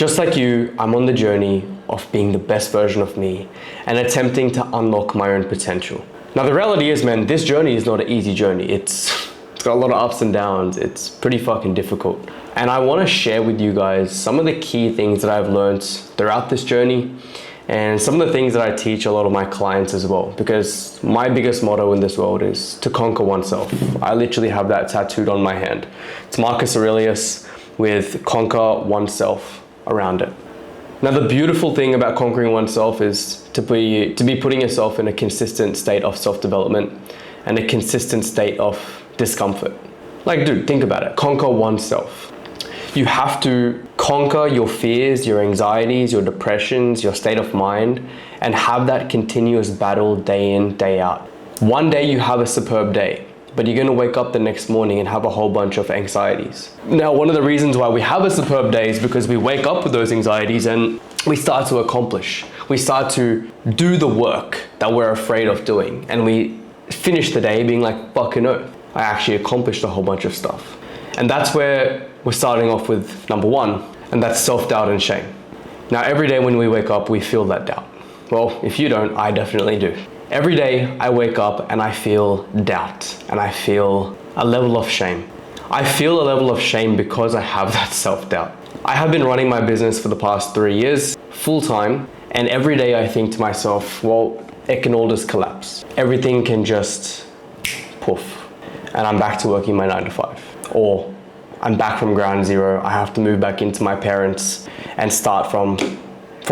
Just like you, I'm on the journey of being the best version of me and attempting to unlock my own potential. Now the reality is, man, this journey is not an easy journey. It's got a lot of ups and downs. It's pretty fucking difficult. And I want to share with you guys some of the key things that I've learned throughout this journey and some of the things that I teach a lot of my clients as well, because my biggest motto in this world is to conquer oneself. I literally have that tattooed on my hand. It's Marcus Aurelius with conquer oneself around it. Now the beautiful thing about conquering oneself is to be putting yourself in a consistent state of self-development and a consistent state of discomfort. Like, dude, think about it. Conquer oneself. You have to conquer your fears, your anxieties, your depressions, your state of mind, and have that continuous battle day in, day out. One day you have a superb day, but you're gonna wake up the next morning and have a whole bunch of anxieties. Now, one of the reasons why we have a superb day is because we wake up with those anxieties and we start to accomplish. We start to do the work that we're afraid of doing, and we finish the day being like, fucking oath, I actually accomplished a whole bunch of stuff. And that's where we're starting off with number one, and that's self-doubt and shame. Now, every day when we wake up, we feel that doubt. Well, if you don't, I definitely do. Every day I wake up and I feel doubt and I feel a level of shame. I feel a level of shame because I have that self-doubt. I have been running my business for the past 3 years, full-time, and every day I think to myself, well, it can all just collapse. Everything can just poof, and I'm back to working my 9 to 5. Or I'm back from ground zero. I have to move back into my parents and start from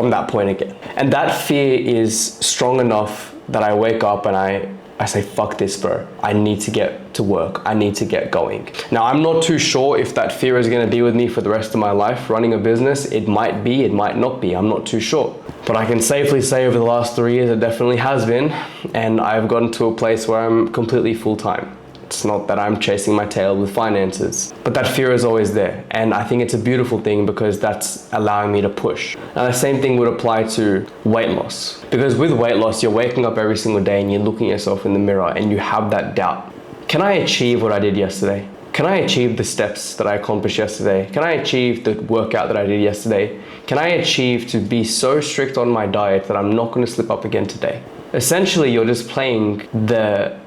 that point again. And that fear is strong enough that I wake up and I say, fuck this, bro. I need to get to work. I need to get going. Now, I'm not too sure if that fear is gonna be with me for the rest of my life. Running a business, it might be, it might not be. I'm not too sure. But I can safely say over the last 3 years, it definitely has been. And I've gotten to a place where I'm completely full-time. It's not that I'm chasing my tail with finances, but that fear is always there. And I think it's a beautiful thing because that's allowing me to push. And the same thing would apply to weight loss. Because with weight loss, you're waking up every single day and you're looking at yourself in the mirror and you have that doubt. Can I achieve what I did yesterday? Can I achieve the steps that I accomplished yesterday? Can I achieve the workout that I did yesterday? Can I achieve to be so strict on my diet that I'm not going to slip up again today? Essentially, you're just playing the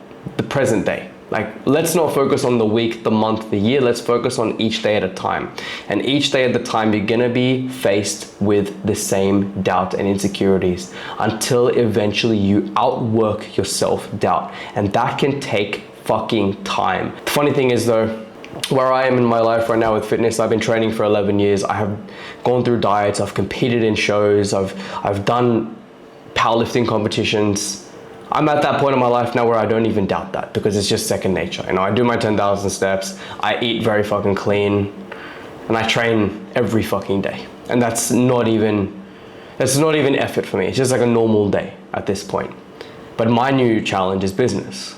present day. Like, let's not focus on the week, the month, the year. Let's focus on each day at a time. And each day at the time, you're gonna be faced with the same doubt and insecurities until eventually you outwork your self-doubt. And that can take fucking time. The funny thing is though, where I am in my life right now with fitness, I've been training for 11 years. I have gone through diets, I've competed in shows, I've done powerlifting competitions. I'm at that point in my life now where I don't even doubt that because it's just second nature. You know, I do my 10,000 steps, I eat very fucking clean, and I train every fucking day. And that's not even effort for me. It's just like a normal day at this point. But my new challenge is business.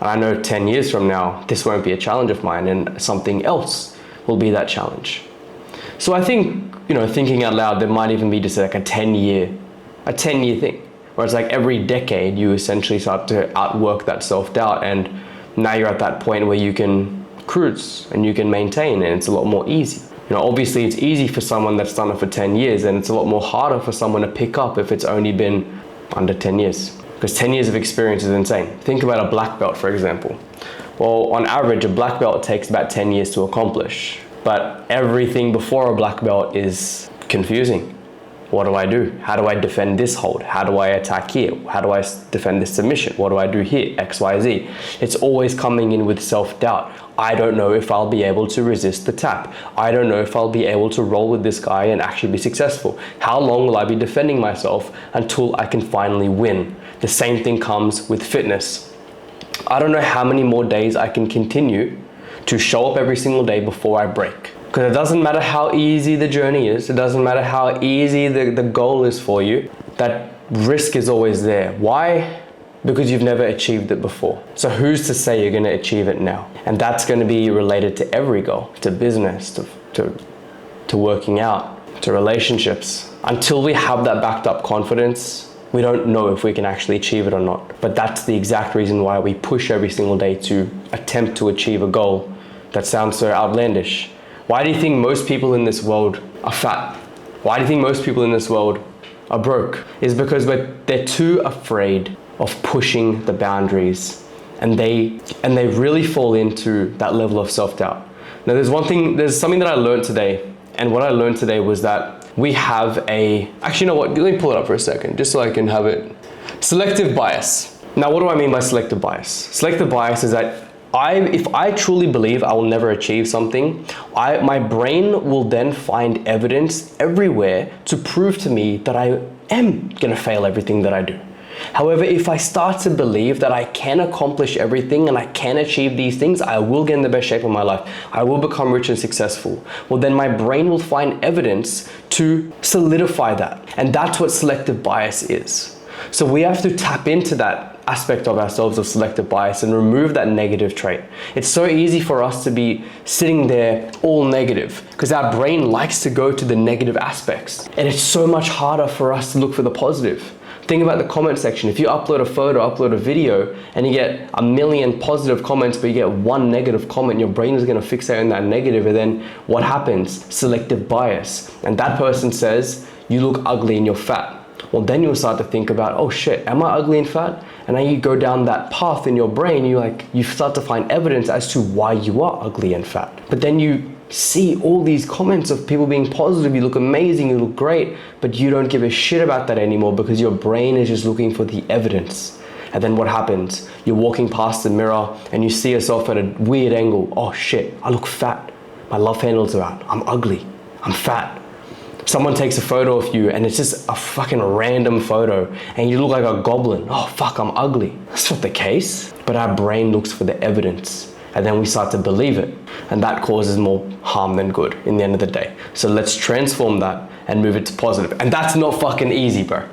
And I know 10 years from now, this won't be a challenge of mine and something else will be that challenge. So I think, you know, thinking out loud, there might even be just like a 10-year thing. Where it's like every decade you essentially start to outwork that self-doubt, and now you're at that point where you can cruise and you can maintain, and it's a lot more easy. You know, obviously it's easy for someone that's done it for 10 years, and it's a lot more harder for someone to pick up if it's only been under 10 years. Because 10 years of experience is insane. Think about a black belt, for example. Well, on average, a black belt takes about 10 years to accomplish, but everything before a black belt is confusing. What do I do? How do I defend this hold? How do I attack here? How do I defend this submission? What do I do here? X, Y, Z. It's always coming in with self-doubt. I don't know if I'll be able to resist the tap. I don't know if I'll be able to roll with this guy and actually be successful. How long will I be defending myself until I can finally win? The same thing comes with fitness. I don't know how many more days I can continue to show up every single day before I break. Because it doesn't matter how easy the journey is, it doesn't matter how easy the goal is for you, that risk is always there. Why? Because you've never achieved it before. So who's to say you're gonna achieve it now? And that's gonna be related to every goal, to business, to working out, to relationships. Until we have that backed up confidence, we don't know if we can actually achieve it or not. But that's the exact reason why we push every single day to attempt to achieve a goal that sounds so outlandish. Why do you think most people in this world are fat? Why do you think most people in this world are broke? Is because they're too afraid of pushing the boundaries, and they really fall into that level of self-doubt. Now there's something that I learned today, and what I learned today was that we have actually, you know what, let me pull it up for a second, just so I can have it. Selective bias. Now what do I mean by selective bias? Selective bias is that if I truly believe I will never achieve something, my brain will then find evidence everywhere to prove to me that I am gonna fail everything that I do. However, if I start to believe that I can accomplish everything and I can achieve these things, I will get in the best shape of my life, I will become rich and successful, well then my brain will find evidence to solidify that. And that's what selective bias is. So we have to tap into that aspect of ourselves of selective bias and remove that negative trait. It's so easy for us to be sitting there all negative because our brain likes to go to the negative aspects. And it's so much harder for us to look for the positive. Think about the comment section. If you upload a photo, upload a video, and you get 1 million positive comments, but you get 1 negative comment, your brain is gonna fixate on that negative, and then what happens? Selective bias. And that person says, you look ugly and you're fat. Well, then you'll start to think about, oh shit, am I ugly and fat? And then you go down that path in your brain, you start to find evidence as to why you are ugly and fat. But then you see all these comments of people being positive, you look amazing, you look great, but you don't give a shit about that anymore because your brain is just looking for the evidence. And then what happens? You're walking past the mirror and you see yourself at a weird angle. Oh shit, I look fat. My love handles are out. I'm ugly. I'm fat. Someone takes a photo of you and it's just a fucking random photo and you look like a goblin. Oh fuck, I'm ugly. That's not the case. But our brain looks for the evidence and then we start to believe it. And that causes more harm than good in the end of the day. So let's transform that and move it to positive. And that's not fucking easy, bro.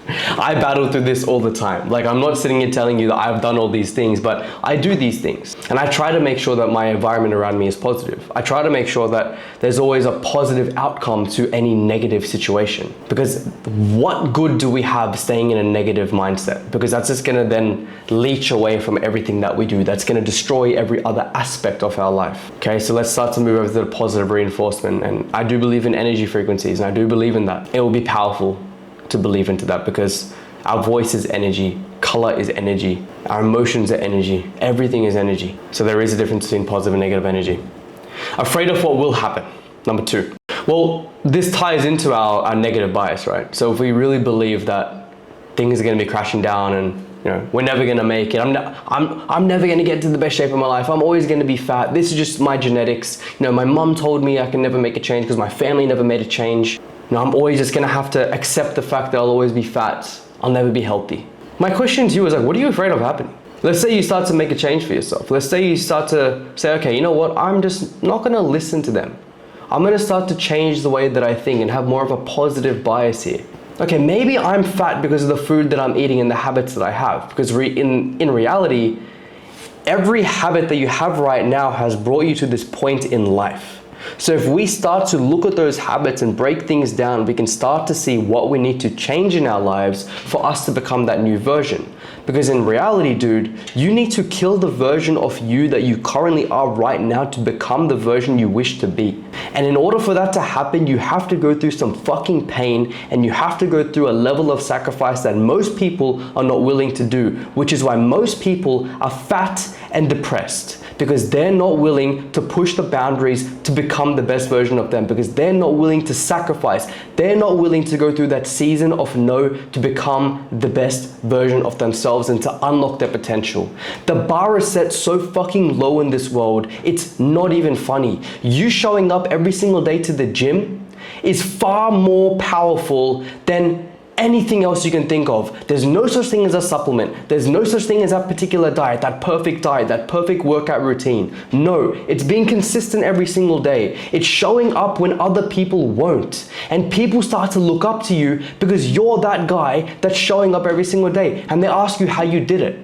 I battle through this all the time. Like, I'm not sitting here telling you that I've done all these things, but I do these things. And I try to make sure that my environment around me is positive. I try to make sure that there's always a positive outcome to any negative situation. Because what good do we have staying in a negative mindset? Because that's just gonna then leech away from everything that we do. That's gonna destroy every other aspect of our life. Okay, so let's start to move over to the positive reinforcement. And I do believe in energy frequencies, and I do believe in that. It will be powerful to believe into that because our voice is energy, color is energy, our emotions are energy, everything is energy. So there is a difference between positive and negative energy. Afraid of what will happen, number 2. Well, this ties into our negative bias, right? So if we really believe that things are gonna be crashing down and we're never gonna make it, I'm never gonna get to the best shape of my life, I'm always gonna be fat, this is just my genetics, my mom told me I can never make a change because my family never made a change. I'm always just gonna have to accept the fact that I'll always be fat. I'll never be healthy. My question to you is like, what are you afraid of happening? Let's say you start to make a change for yourself. Let's say you start to say, okay, you know what? I'm just not gonna listen to them. I'm gonna start to change the way that I think and have more of a positive bias here. Okay, maybe I'm fat because of the food that I'm eating and the habits that I have. Because in reality, every habit that you have right now has brought you to this point in life. So if we start to look at those habits and break things down, we can start to see what we need to change in our lives for us to become that new version. Because in reality, dude, you need to kill the version of you that you currently are right now to become the version you wish to be. And in order for that to happen, you have to go through some fucking pain and you have to go through a level of sacrifice that most people are not willing to do, which is why most people are fat and depressed. Because they're not willing to push the boundaries to become the best version of them, because they're not willing to sacrifice. They're not willing to go through that season of no to become the best version of themselves and to unlock their potential. The bar is set so fucking low in this world, it's not even funny. You showing up every single day to the gym is far more powerful than anything else you can think of. There's no such thing as a supplement. There's no such thing as that particular diet, that perfect workout routine. No, it's being consistent every single day. It's showing up when other people won't. And people start to look up to you because you're that guy that's showing up every single day. And they ask you how you did it.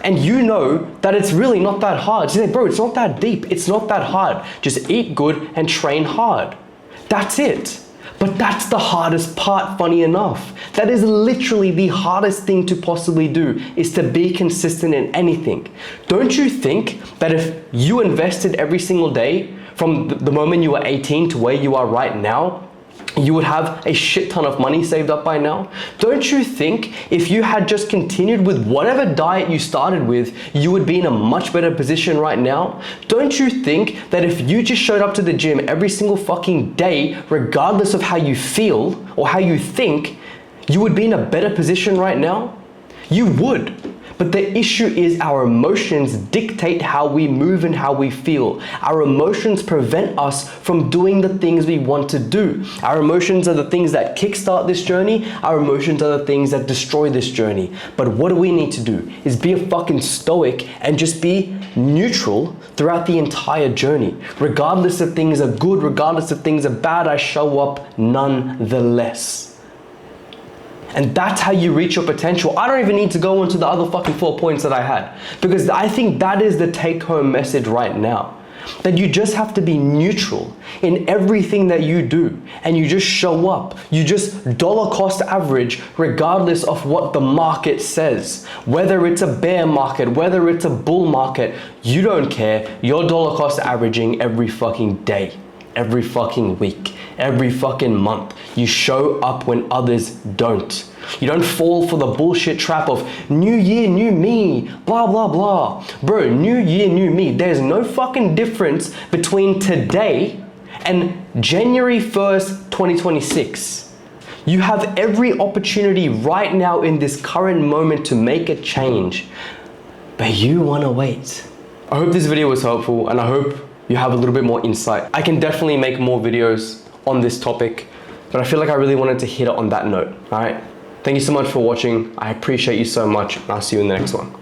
And you know that it's really not that hard. You say, bro, it's not that deep. It's not that hard. Just eat good and train hard. That's it. But that's the hardest part, funny enough. That is literally the hardest thing to possibly do, is to be consistent in anything. Don't you think that if you invested every single day from the moment you were 18 to where you are right now, you would have a shit ton of money saved up by now? Don't you think if you had just continued with whatever diet you started with, you would be in a much better position right now? Don't you think that if you just showed up to the gym every single fucking day, regardless of how you feel or how you think, you would be in a better position right now? You would. But the issue is our emotions dictate how we move and how we feel. Our emotions prevent us from doing the things we want to do. Our emotions are the things that kickstart this journey. Our emotions are the things that destroy this journey. But what do we need to do is be a fucking stoic and just be neutral throughout the entire journey. Regardless if things are good, regardless if things are bad, I show up nonetheless. And that's how you reach your potential. I don't even need to go into the other fucking 4 points that I had, because I think that is the take-home message right now. That you just have to be neutral in everything that you do, and you just show up. You just dollar cost average regardless of what the market says. Whether it's a bear market, whether it's a bull market, you don't care. You're dollar cost averaging every fucking day, every fucking week, every fucking month. You show up when others don't. You don't fall for the bullshit trap of new year, new me, blah, blah, blah. Bro, new year, new me. There's no fucking difference between today and January 1st, 2026. You have every opportunity right now in this current moment to make a change, but you wanna wait. I hope this video was helpful, and I hope you have a little bit more insight. I can definitely make more videos on this topic, but I feel like I really wanted to hit it on that note. All right, thank you so much for watching. I appreciate you so much, and I'll see you in the next one.